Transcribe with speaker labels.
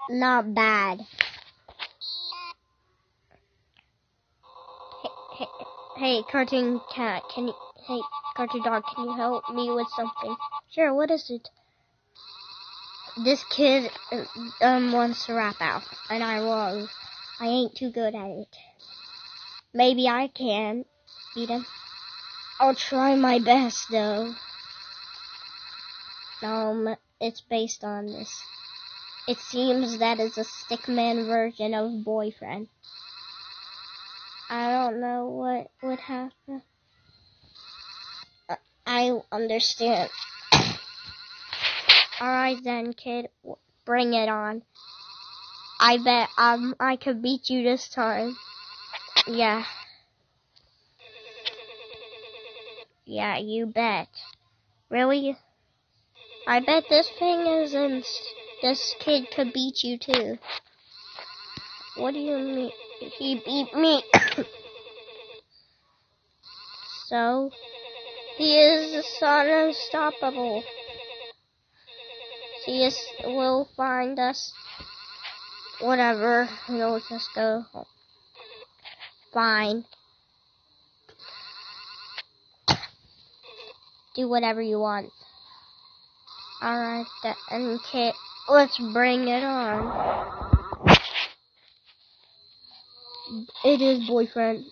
Speaker 1: Not bad. Hey, cartoon cat, hey, cartoon dog, can you help me with something? Sure, what is it? This kid, wants to rap out, and I ain't too good at it. Maybe I can beat him. I'll try my best, though. It's based on this. It seems that is a stickman version of boyfriend. I don't know what would happen. I understand. Alright then, kid. Bring it on. I bet I could beat you this time. Yeah. Yeah, you bet. Really? I bet this kid could beat you too. What do you mean? He beat me. So, he is the son unstoppable. He will find us. Whatever, we'll just go home. Fine. Do whatever you want. Alright, then, kid, let's bring it on. It is boyfriend.